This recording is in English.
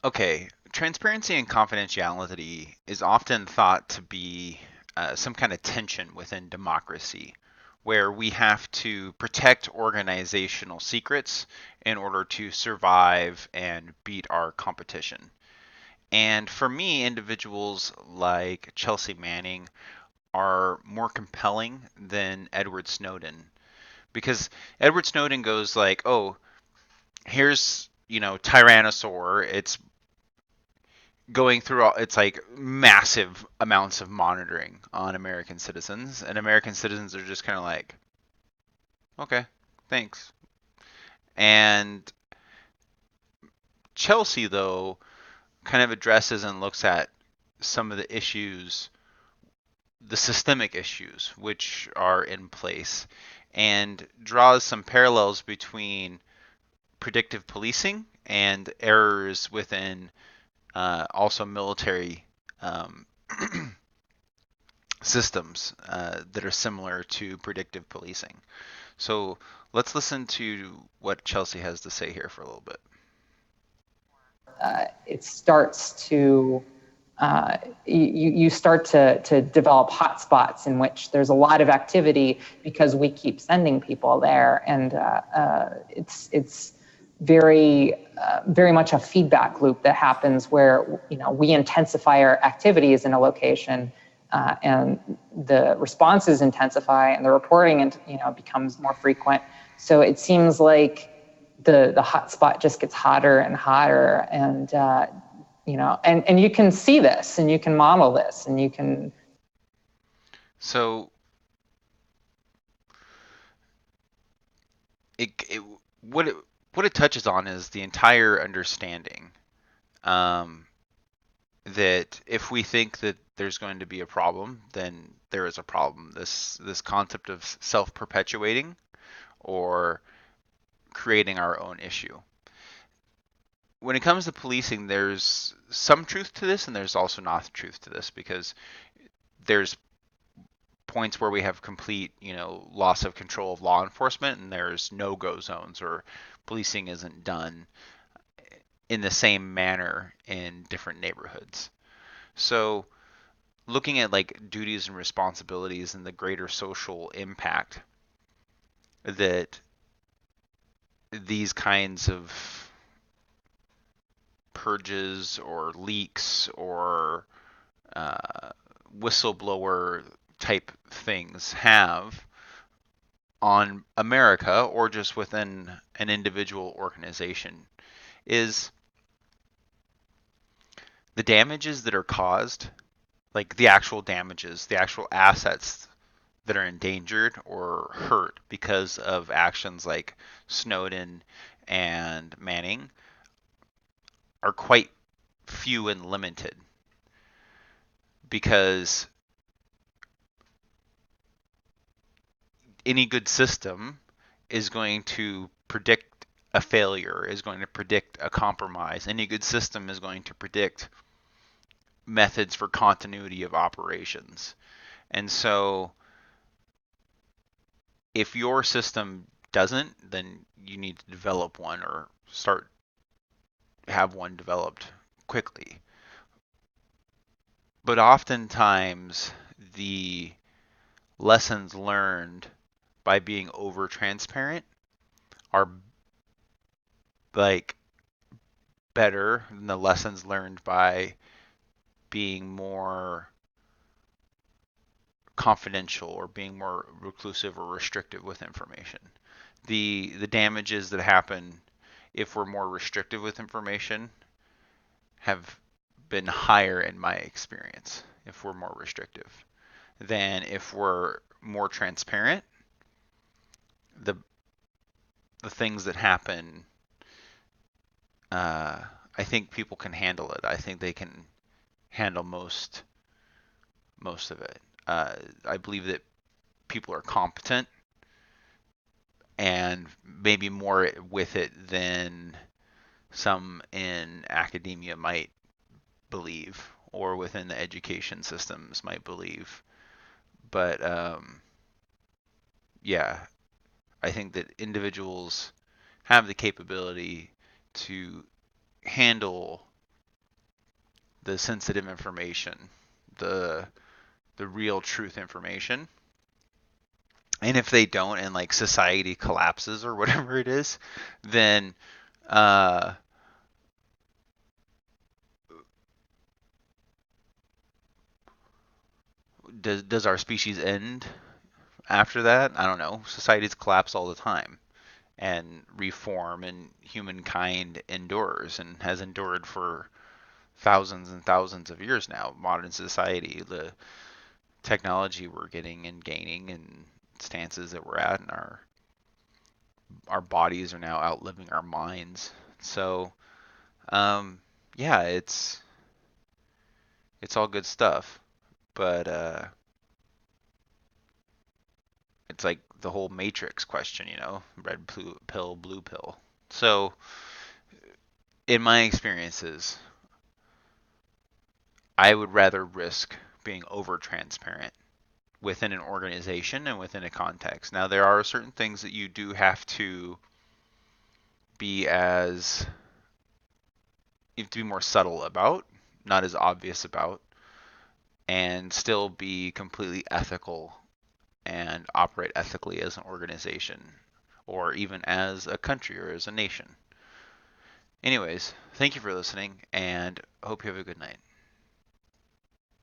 Okay, transparency and confidentiality is often thought to be some kind of tension within democracy, where we have to protect organizational secrets in order to survive and beat our competition. And for me, individuals like Chelsea Manning are more compelling than Edward Snowden, because Edward Snowden goes like, "Oh, here's, Tyrannosaur. It's going through all, it's like massive amounts of monitoring on American citizens, and American citizens are just kind of like, okay, thanks." And Chelsea, though, kind of addresses and looks at some of the issues, the systemic issues which are in place, and draws some parallels between predictive policing and errors within also military um, systems that are similar to predictive policing. So let's listen to what Chelsea has to say here for a little bit. It starts to you start to develop hotspots in which there's a lot of activity because we keep sending people there, and it's very much a feedback loop that happens where we intensify our activities in a location, and the responses intensify and the reporting becomes more frequent. So it seems like the hotspot just gets hotter and hotter, and and you can see this and you can model this and you can. So it what it what it touches on is the entire understanding um, that if we think that there's going to be a problem, then there is a problem. This concept of self-perpetuating or creating our own issue. When it comes to policing, there's some truth to this, and there's also not truth to this, because there's points where we have complete, loss of control of law enforcement, and there's no-go zones, or policing isn't done in the same manner in different neighborhoods. So, looking at like duties and responsibilities and the greater social impact that these kinds of purges or leaks or uh, whistleblower type things have on America or just within an individual organization is the damages that are caused, like the actual damages, the actual assets that are endangered or hurt because of actions like Snowden and Manning, are quite few and limited, because any good system is going to predict a failure, is going to predict a compromise. Any good system is going to predict methods for continuity of operations. And so if your system doesn't, then you need to develop one or start have one developed quickly. But oftentimes the lessons learned by being over transparent are like better than the lessons learned by being more confidential or being more reclusive or restrictive with information. The damages that happen if we're more restrictive with information have been higher in my experience if we're more restrictive than if we're more transparent. The the things that happen, uh, I think people can handle it. I think they can handle most of it. I believe that people are competent and maybe more with it than some in academia might believe or within the education systems might believe. But yeah, I think that individuals have the capability to handle the sensitive information, the the real truth information. And if they don't, and like society collapses or whatever it is, then uh, does our species end after that? I don't know. Societies collapse all the time and reform, and humankind endures and has endured for thousands and thousands of years now. Modern society, the technology we're getting and gaining, and stances that we're at, and our bodies are now outliving our minds. So, um, yeah, it's all good stuff, but it's like the whole Matrix question, red pill, blue pill. So, in my experiences, I would rather risk being over transparent within an organization and within a context. Now, there are certain things that you do have to be as you have to be more subtle about, not as obvious about, and still be completely ethical and operate ethically as an organization or even as a country or as a nation. Anyways, thank you for listening and hope you have a good night.